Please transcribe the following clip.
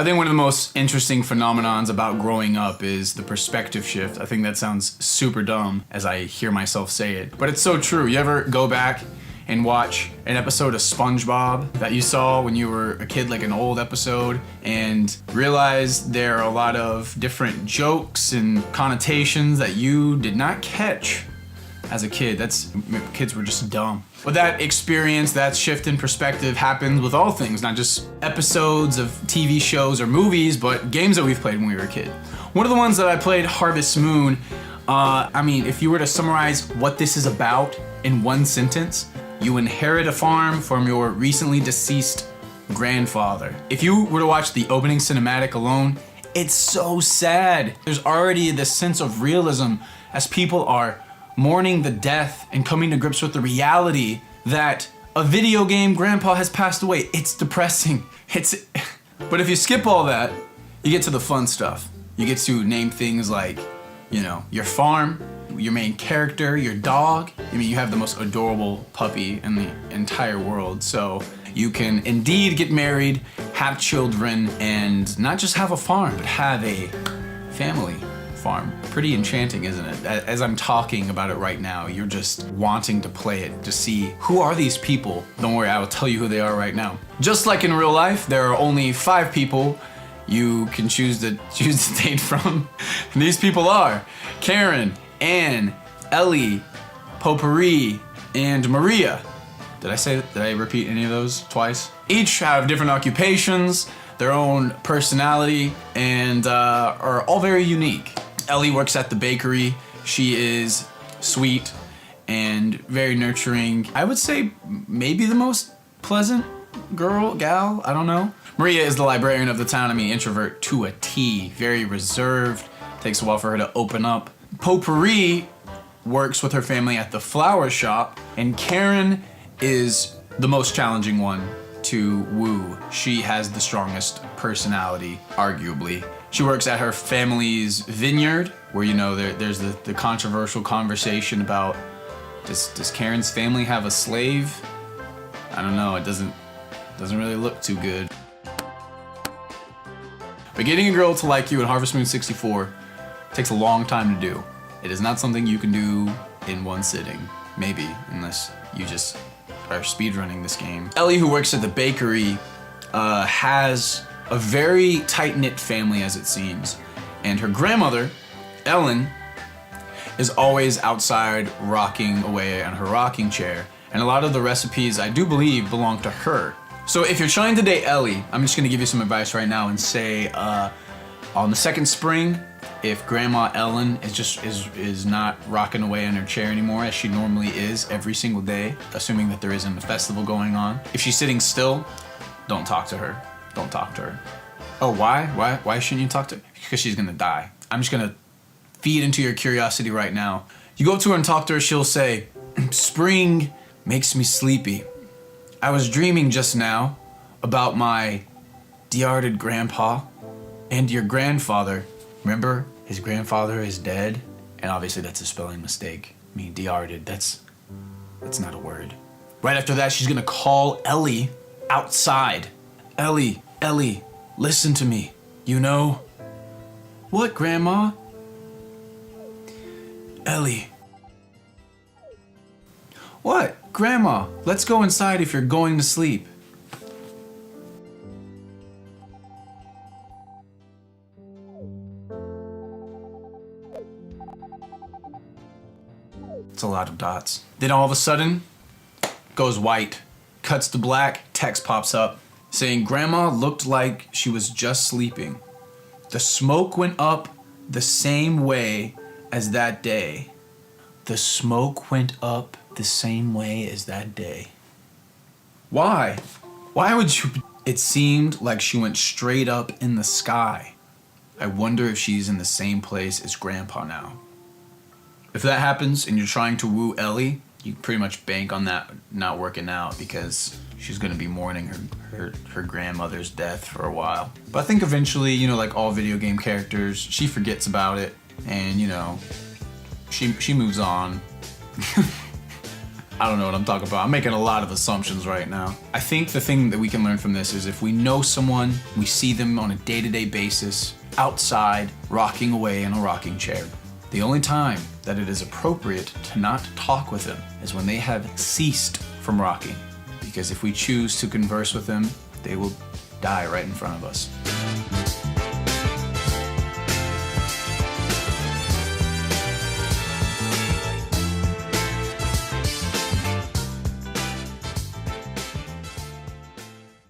I think one of the most interesting phenomenons about growing up is the perspective shift. I think that sounds super dumb as I hear myself say it, but it's so true. You ever go back and watch an episode of SpongeBob that you saw when you were a kid, like an old episode, and realize there are a lot of different jokes and connotations that you did not catch as a kid? Kids were just dumb. But that experience, that shift in perspective happens with all things, not just episodes of TV shows or movies, but games that we've played when we were a kid. One of the ones that I played, Harvest Moon, if you were to summarize what this is about in one sentence, you inherit a farm from your recently deceased grandfather. If you were to watch the opening cinematic alone, it's so sad. There's already this sense of realism as people are mourning the death and coming to grips with the reality that a video game grandpa has passed away. It's depressing. But if you skip all that, you get to the fun stuff. You get to name things like, your farm, your main character, your dog. You have the most adorable puppy in the entire world. So you can indeed get married, have children, and not just have a farm, but have a family farm. Pretty enchanting, isn't it? As I'm talking about it right now, you're just wanting to play it to see who are these people. Don't worry, I will tell you who they are right now. Just like in real life, there are only 5 people you can choose to date from. And these people are Karen, Anne, Ellie, Potpourri, and Maria. Did I repeat any of those twice? Each have different occupations, their own personality, and are all very unique. Ellie works at the bakery. She is sweet and very nurturing. I would say maybe the most pleasant gal, I don't know. Maria is the librarian of the town. Introvert to a T, very reserved. Takes a while for her to open up. Potpourri works with her family at the flower shop, and Karen is the most challenging one to woo. She has the strongest personality, arguably. She works at her family's vineyard, where there's the controversial conversation about does Karen's family have a slave? I don't know. It doesn't really look too good. But getting a girl to like you in Harvest Moon 64 takes a long time to do. It is not something you can do in one sitting, maybe, unless you just are speedrunning this game. Ellie, who works at the bakery, has a very tight-knit family, as it seems, and her grandmother, Ellen, is always outside rocking away on her rocking chair, and a lot of the recipes, I do believe, belong to her. So if you're trying to date Ellie, I'm just gonna give you some advice right now and say, on the second spring, if Grandma Ellen is not rocking away on her chair anymore as she normally is every single day, assuming that there isn't a festival going on, if she's sitting still, don't talk to her. Don't talk to her. Oh, why? Why shouldn't you talk to her? Because she's gonna die. I'm just gonna feed into your curiosity right now. You go to her and talk to her, she'll say, "Spring makes me sleepy. I was dreaming just now about my departed grandpa and your grandfather. Remember, his grandfather is dead." And obviously that's a spelling mistake. Departed, that's not a word. Right after that, she's gonna call Ellie outside. Ellie, listen to me. What, Grandma? Ellie. What? Grandma, let's go inside if you're going to sleep. It's a lot of dots. Then all of a sudden, goes white, cuts to black, text pops up saying Grandma looked like she was just sleeping. The smoke went up the same way as that day. The smoke went up the same way as that day. Why? Why would you? It seemed like she went straight up in the sky. I wonder if she's in the same place as Grandpa now. If that happens and you're trying to woo Ellie, you pretty much bank on that not working out because she's gonna be mourning her grandmother's death for a while. But I think eventually, like all video game characters, she forgets about it and, she moves on. I don't know what I'm talking about. I'm making a lot of assumptions right now. I think the thing that we can learn from this is if we know someone, we see them on a day-to-day basis, outside, rocking away in a rocking chair. The only time that it is appropriate to not talk with them is when they have ceased from rocking. Because if we choose to converse with them, they will die right in front of us.